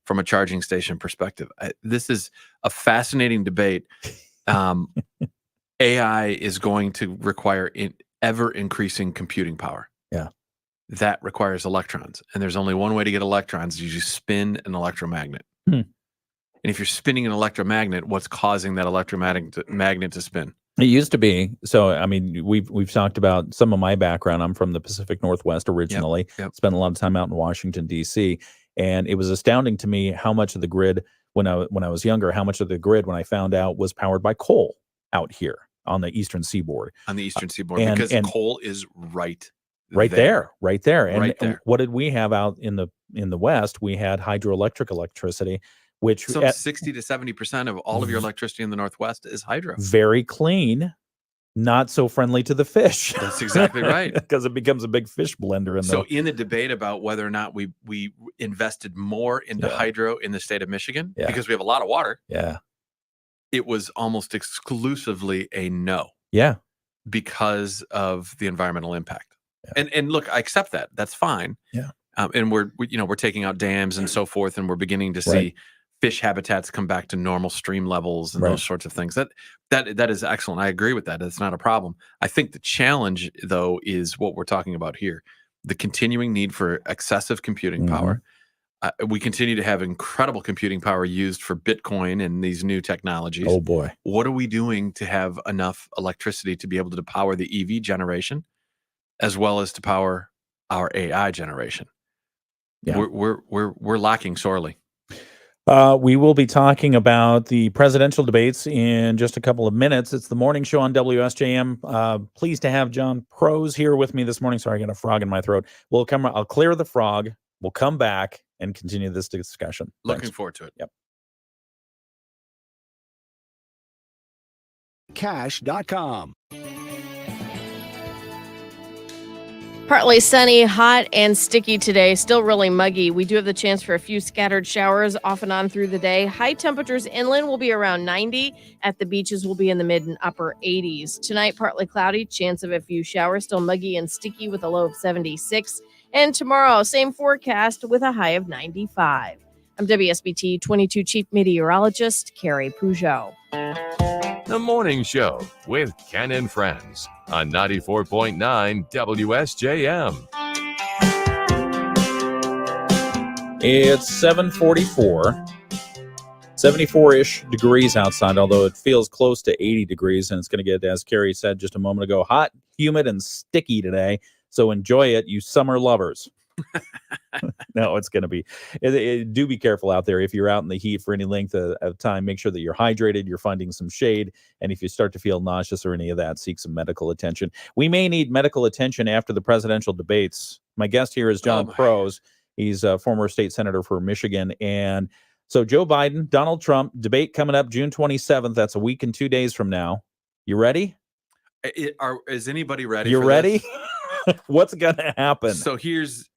from a charging station perspective. This is a fascinating debate. AI is going to require ever increasing computing power. Yeah. That requires electrons. And there's only one way to get electrons. You just spin an electromagnet. Hmm. And if you're spinning an electromagnet, what's causing that electromagnet to spin? It used to be. So, I mean, we've talked about some of my background. I'm from the Pacific Northwest originally. Yep. Spent a lot of time out in Washington, D.C. And it was astounding to me how much of the grid, when I was younger, how much of the grid, when I found out, was powered by coal out here on the eastern seaboard. On the eastern seaboard, and- because and- coal is right Right there. And Right there. what did we have out in the West? We had hydroelectric electricity, which So 60 to 70% of all of your electricity in the Northwest is hydro. very clean, not so friendly to the fish. That's exactly right. Because it becomes a big fish blender in So in the debate about whether or not we invested more into hydro in the state of Michigan, because we have a lot of water, it was almost exclusively a no because of the environmental impact. And look, I accept that. That's fine. And we're taking out dams and so forth, and we're beginning to see Right. fish habitats come back to normal stream levels and Right. those sorts of things. That is excellent. I agree with that. That's not a problem. I think the challenge, though, is what we're talking about here: the continuing need for excessive computing power. We continue to have incredible computing power used for Bitcoin and these new technologies. Oh boy. What are we doing to have enough electricity to be able to power the EV generation, as well as to power our AI generation? Yeah. We're lacking sorely. We will be talking about the presidential debates in just a couple of minutes. It's the morning show on WSJM. Pleased to have John Prose here with me this morning. Sorry, I got a frog in my throat. I'll clear the frog. We'll come back and continue this discussion. Looking Thanks. forward to it. Yep. Cash.com. Partly sunny, hot, and sticky today. Still really muggy. We do have the chance for a few scattered showers off and on through the day. High temperatures inland will be around 90. At the beaches will be in the mid and upper 80s. Tonight, partly cloudy, chance of a few showers. Still muggy and sticky with a low of 76. And tomorrow, same forecast with a high of 95. I'm WSBT 22 Chief Meteorologist Carrie Peugeot. The Morning Show with Ken and Friends on 94.9 WSJM. It's 7:44. 74-ish degrees outside, although it feels close to 80 degrees, and it's going to get, as Carrie said just a moment ago, hot, humid, and sticky today. So enjoy it, you summer lovers. No, it's going to be. Do be careful out there. If you're out in the heat for any length of time, make sure that you're hydrated, you're finding some shade, and if you start to feel nauseous or any of that, seek some medical attention. We may need medical attention after the presidential debates. My guest here is John Prose. He's a former state senator for Michigan. And so Joe Biden, Donald Trump, debate coming up June 27th. That's a week and 2 days from now. You ready? Is anybody ready? You for ready? this? What's going to happen? So here's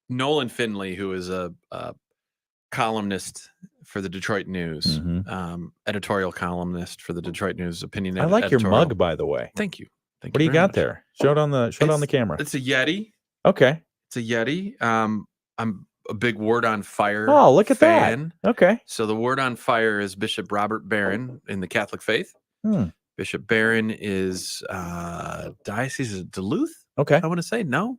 Nolan Finley, who is a columnist for the Detroit News, editorial columnist for the Detroit News, opinion. I like your editorial. mug, by the way. Thank you. What do you got there? Show it on the camera. It's a Yeti. Okay. It's a Yeti. I'm a big Word on Fire. Oh, look at fan. that. Okay. So the Word on Fire is Bishop Robert Barron in the Catholic faith. Bishop Barron is Diocese of Duluth. Okay. I want to say no,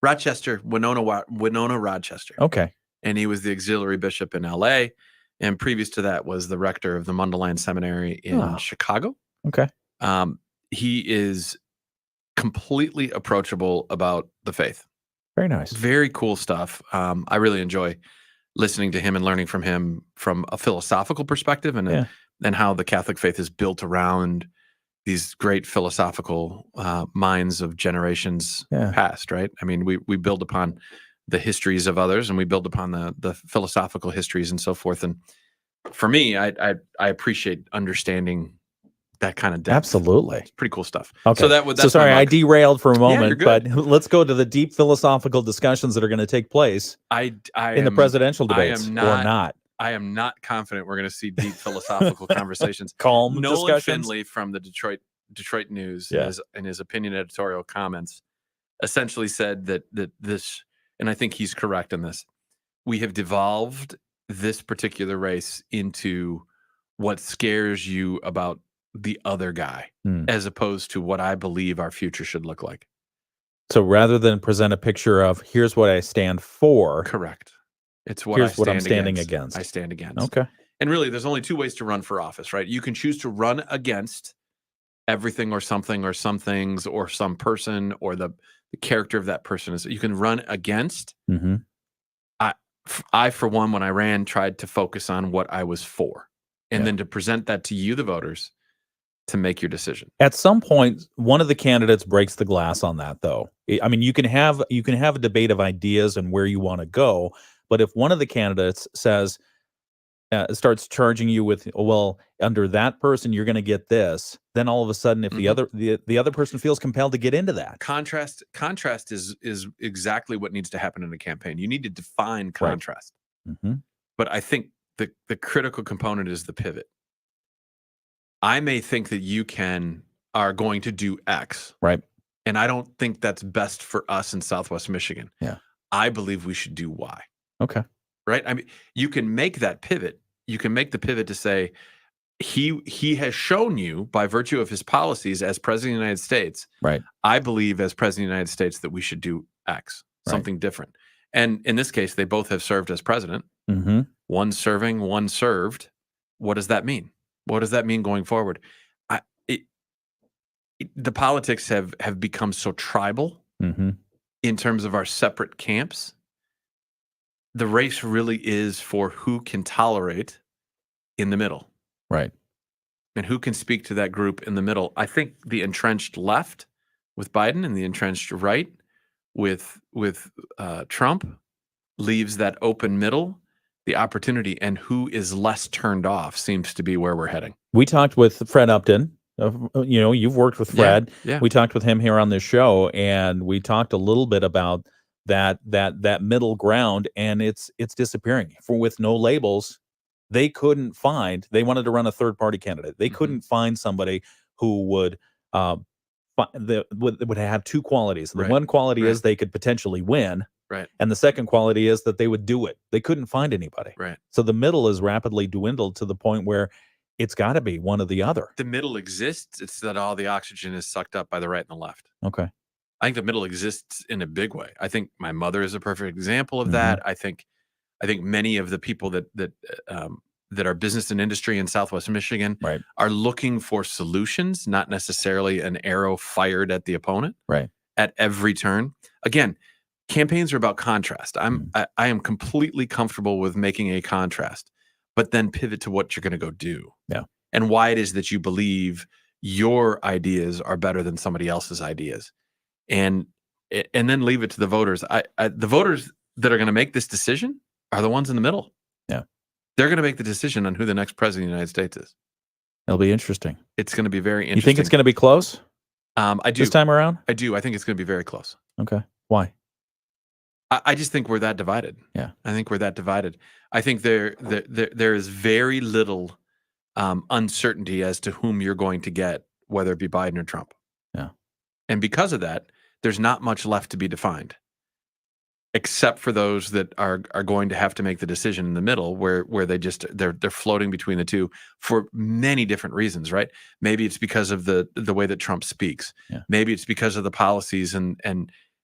Rochester, Winona, Rochester. Okay. And he was the auxiliary bishop in L.A. And previous to that was the rector of the Mundelein Seminary in Chicago. Okay. He is completely approachable about the faith. Very nice. Very cool stuff. I really enjoy listening to him and learning from him from a philosophical perspective and how the Catholic faith is built around these great philosophical minds of generations past, right? I mean, we build upon the histories of others and we build upon the philosophical histories and so forth. And for me, I appreciate understanding that kind of depth. Absolutely. It's pretty cool stuff. Okay. So that's so sorry, I derailed for a you're moment, good. but let's go to the deep philosophical discussions that are going to take place in the presidential debates or not. I am not confident we're going to see deep philosophical conversations. Calm Nolan discussions. Finley from the Detroit News Yeah. in his opinion editorial comments essentially said that this, and I think he's correct in this, we have devolved this particular race into what scares you about the other guy as opposed to what I believe our future should look like. So rather than present a picture of here's what I stand for, correct. It's what here's what I'm standing against. I stand against. Okay. And really, there's only two ways to run for office, right? You can choose to run against everything or something or some things or some person or the character of that person. You can run against. Mm-hmm. I, for one, when I ran, tried to focus on what I was for and then to present that to you, the voters, to make your decision. At some point, one of the candidates breaks the glass on that, though. I mean, you can have a debate of ideas and where you want to go, but if one of the candidates says, starts charging you with, well, under that person you're going to get this, then all of a sudden, if the other person feels compelled to get into that, contrast is exactly what needs to happen in a campaign. You need to define contrast, but I think the critical component is the pivot. I may think that you are going to do X, right? And I don't think that's best for us in Southwest Michigan. Yeah, I believe we should do Y. Okay. Right. I mean, you can make that pivot. You can make the pivot to say he has shown you by virtue of his policies as president of the United States. Right. I believe as president of the United States that we should do X, something different. And in this case, they both have served as president. Mm-hmm. One serving, one served. What does that mean? What does that mean going forward? The politics have become so tribal in terms of our separate camps. The race really is for who can tolerate in the middle. Right. And who can speak to that group in the middle. I think the entrenched left with Biden and the entrenched right with Trump leaves that open middle, the opportunity, and who is less turned off seems to be where we're heading. We talked with Fred Upton. You've worked with Fred. Yeah. We talked with him here on this show, and we talked a little bit about that middle ground, and it's disappearing. With no labels, they couldn't find. They wanted to run a third party candidate. They couldn't find somebody who would would have two qualities. The one quality is they could potentially win. Right. And the second quality is that they would do it. They couldn't find anybody. Right. So the middle is rapidly dwindled to the point where it's got to be one or the other. The middle exists. It's that all the oxygen is sucked up by the right and the left. Okay. I think the middle exists in a big way. I think my mother is a perfect example of that. I think many of the people that are business and industry in Southwest Michigan are looking for solutions, not necessarily an arrow fired at the opponent at every turn. Again, campaigns are about contrast. I am completely comfortable with making a contrast, but then pivot to what you're going to go do. Yeah. And why it is that you believe your ideas are better than somebody else's ideas. And then leave it to the voters. The voters that are going to make this decision are the ones in the middle. Yeah. They're going to make the decision on who the next president of the United States is. It'll be interesting. It's going to be very interesting. You think it's going to be close? I do. This time around? I do. I think it's going to be very close. Okay. Why? I just think we're that divided. Yeah. I think we're that divided. I think there is very little uncertainty as to whom you're going to get, whether it be Biden or Trump. Yeah. And because of that, there's not much left to be defined. except for those that are going to have to make the decision in the middle, where they're floating between the two for many different reasons, right? Maybe it's because of the way that Trump speaks. Yeah. Maybe it's because of the policies and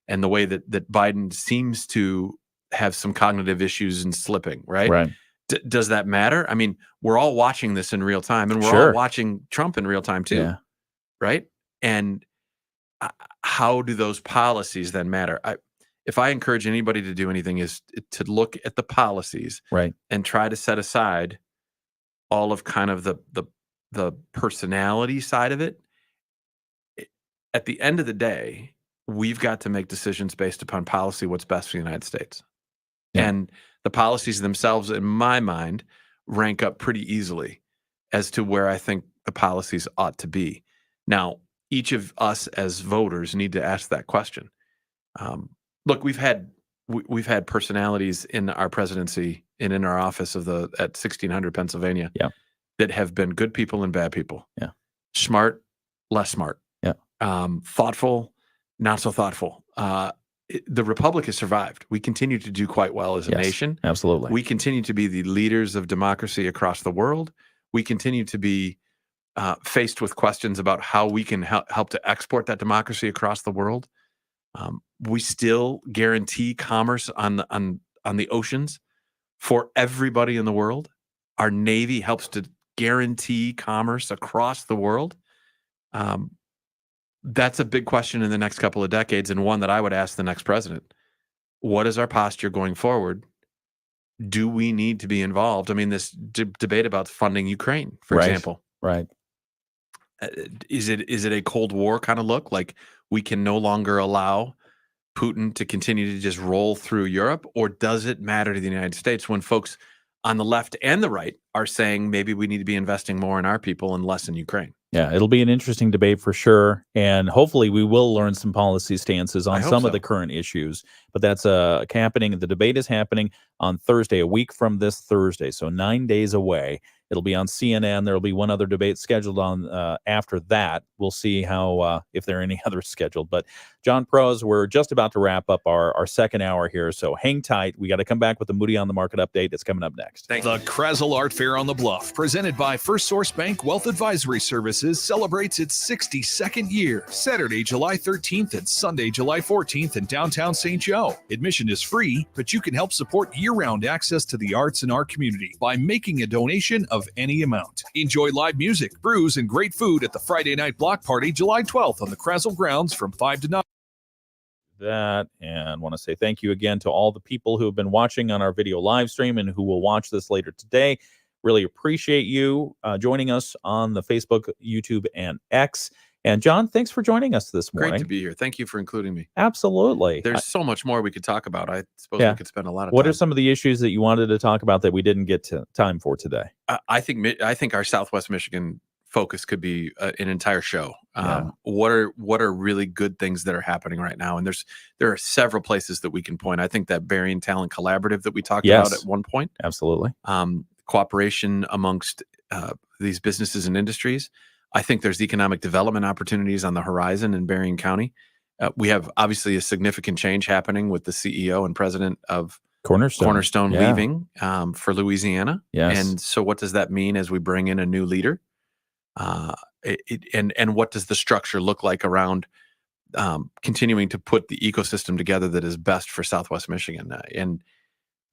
the way that Biden seems to have some cognitive issues and slipping, right? Right. Does that matter? I mean, we're all watching this in real time, and we're Sure. all watching Trump in real time too, Yeah. right? And how do those policies then matter? If I encourage anybody to do anything, is to look at the policies, Right. and try to set aside all of kind of the personality side of it. At the end of the day, we've got to make decisions based upon policy, what's best for the United States. Yeah. And the policies themselves, in my mind, rank up pretty easily as to where I think the policies ought to be. Now, each of us as voters need to ask that question. Look, we've had personalities in our presidency and in our office at 1600 Pennsylvania, Yeah. that have been good people and bad people. Yeah. Smart, less smart. Yeah. Thoughtful, not so thoughtful. The Republic has survived. We continue to do quite well as a Yes, nation. absolutely. We continue to be the leaders of democracy across the world. We continue to be faced with questions about how we can help to export that democracy across the world. We still guarantee commerce on the oceans for everybody in the world. Our Navy helps to guarantee commerce across the world. That's a big question in the next couple of decades, and one that I would ask the next president. What is our posture going forward? Do we need to be involved? I mean, this debate about funding Ukraine, for Right. example. Right. Is it a Cold War kind of look? Like we can no longer allow Putin to continue to just roll through Europe? Or does it matter to the United States when folks on the left and the right are saying maybe we need to be investing more in our people and less in Ukraine? Yeah, it'll be an interesting debate for sure. And hopefully we will learn some policy stances on I hope some of so. the current issues. But that's happening. The debate is happening on Thursday, a week from this Thursday. So 9 days away. It'll be on CNN. There'll be one other debate scheduled on after that. We'll see how if there are any others scheduled. But John Pros, we're just about to wrap up our second hour here. So hang tight. We got to come back with the Moody on the Market update that's coming up next. The Krasel Art Fair on the Bluff, presented by First Source Bank Wealth Advisory Services, celebrates its 62nd year, Saturday, July 13th and Sunday, July 14th in downtown St. Joe. Admission is free, but you can help support year-round access to the arts in our community by making a donation of any amount. Enjoy live music, brews, and great food at the Friday night block party, July 12th on the Krasel grounds from 5 to 9. That and want to say thank you again to all the people who have been watching on our video live stream and who will watch this later today. Really appreciate you joining us on the Facebook, YouTube, and X. And John, thanks for joining us this morning. Great to be here. Thank you for including me. Absolutely. There's so much more we could talk about. I suppose Yeah. we could spend a lot of What time. are some of the issues that you wanted to talk about that we didn't get to time for today? I think our Southwest Michigan focus could be an entire show. Yeah. What are really good things that are happening right now? And there are several places that we can point. I think that Berrien Talent Collaborative that we talked about Yes. at one point, Absolutely. cooperation amongst these businesses and industries. I think there's economic development opportunities on the horizon in Berrien County. We have obviously a significant change happening with the CEO and president of Cornerstone. Yeah. leaving for Louisiana. Yes. And so what does that mean as we bring in a new leader? And what does the structure look like around continuing to put the ecosystem together that is best for Southwest Michigan? And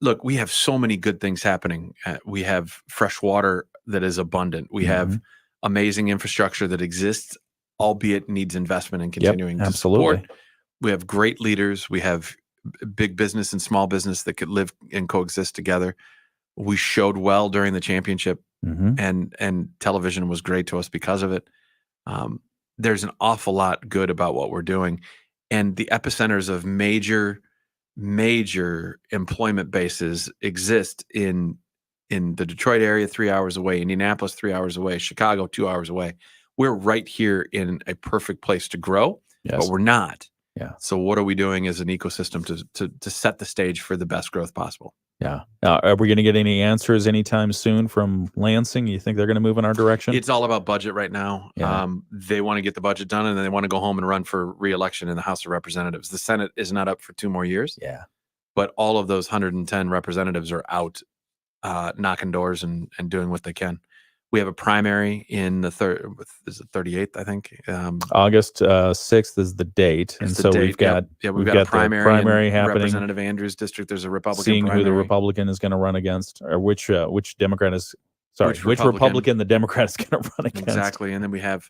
look, we have so many good things happening. We have fresh water that is abundant. We have amazing infrastructure that exists, albeit needs investment and continuing to absolutely. support. We have great leaders. We have big business and small business that could live and coexist together. We showed well during the championship, and television was great to us because of it. There's an awful lot good about what we're doing, and the epicenters of major employment bases exist in the Detroit area, 3 hours away, Indianapolis, 3 hours away, Chicago, 2 hours away. We're right here in a perfect place to grow, Yes. but we're not. Yeah. So what are we doing as an ecosystem to set the stage for the best growth possible? Yeah. Are we going to get any answers anytime soon from Lansing? You think they're going to move in our direction? It's all about budget right now. Yeah. They want to get the budget done, and then they want to go home and run for re-election in the House of Representatives. The Senate is not up for 2 more years. Yeah. but all of those 110 representatives are out knocking doors and doing what they can. We have a primary in the 38th, I think. August 6th is the date, and so we've got we've got a primary in happening. Representative Andrews district. There's a Republican. Seeing primary. who the Republican is going to run against, or which Democrat is. Sorry, which Republican. Republican the Democrat is going to run against. Exactly, and then we have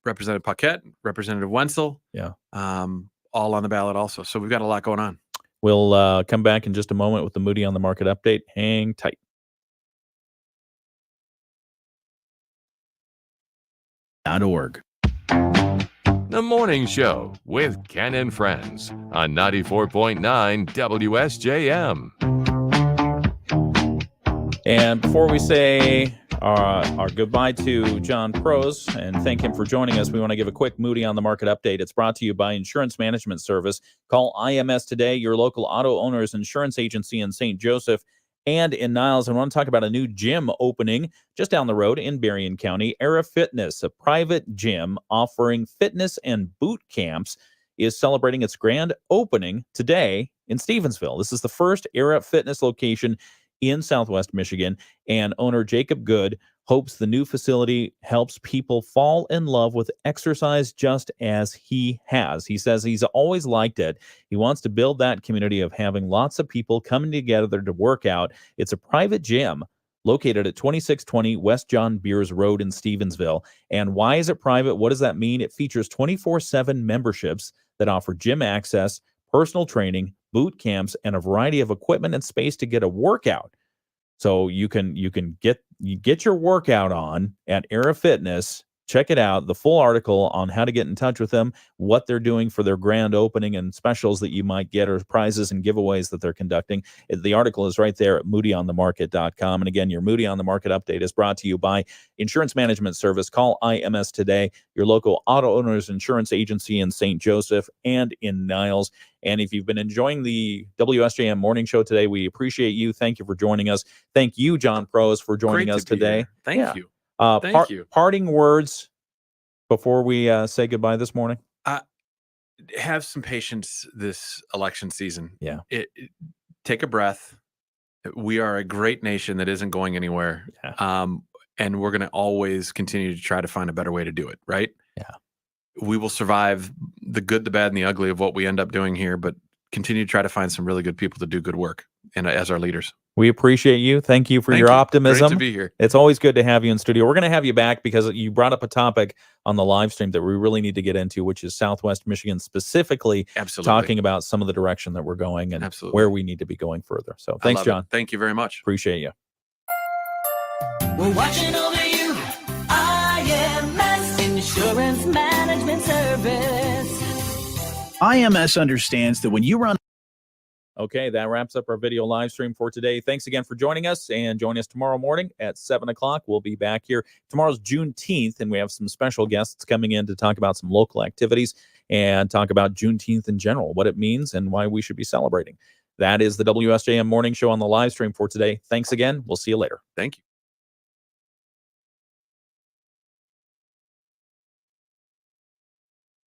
Representative Paquette, Representative Wenzel. Yeah, all on the ballot also. So we've got a lot going on. We'll come back in just a moment with the Moody on the Market update. Hang tight. .org. The Morning Show with Ken and Friends on 94.9 WSJM. And before we say our goodbye to John Prose and thank him for joining us, we want to give a quick Moody on the Market update. It's brought to you by Insurance Management Service. Call IMS today, your local auto owner's insurance agency in St. Joseph and in Niles. And I want to talk about a new gym opening just down the road in Berrien County. Era Fitness, a private gym offering fitness and boot camps, is celebrating its grand opening today in Stevensville. This is the first Era Fitness location in Southwest Michigan, and owner Jacob Good hopes the new facility helps people fall in love with exercise just as he has. He says he's always liked it. He wants to build that community of having lots of people coming together to work out. It's a private gym located at 2620 West John Beers Road in Stevensville. And why is it private? What does that mean? It features 24/7 memberships that offer gym access, personal training, boot camps, and a variety of equipment and space to get a workout. So you can get your workout on at Era Fitness. Check it out. The full article on how to get in touch with them, what they're doing for their grand opening, and specials that you might get, or prizes and giveaways that they're conducting. The article is right there at moodyonthemarket.com. And again, your Moody on the Market update is brought to you by Insurance Management Service. Call IMS today, your local auto owners insurance agency in St. Joseph and in Niles. And if you've been enjoying the WSJM morning show today, we appreciate you. Thank you for joining us. Thank you, John Prose, for joining us today. Thank you. Thank you. Parting words before we say goodbye this morning. Have some patience this election season. Yeah. Take a breath. We are a great nation that isn't going anywhere. Yeah. And we're going to always continue to try to find a better way to do it, right? Yeah. We will survive the good, the bad, and the ugly of what we end up doing here, but continue to try to find some really good people to do good work and as our leaders. We appreciate you. Thank you for your optimism. Great to be here. It's always good to have you in studio. We're going to have you back because you brought up a topic on the live stream that we really need to get into, which is Southwest Michigan, specifically talking about some of the direction that we're going and where we need to be going further. So thanks, John. Thank you very much. Appreciate you. We're watching over you. IMS Insurance Management Service. IMS understands that when you run. Okay, that wraps up our video live stream for today. Thanks again for joining us, and join us tomorrow morning at 7 o'clock. We'll be back here. Tomorrow's Juneteenth, and we have some special guests coming in to talk about some local activities and talk about Juneteenth in general, what it means and why we should be celebrating. That is the WSJM Morning Show on the live stream for today. Thanks again. We'll see you later. Thank you.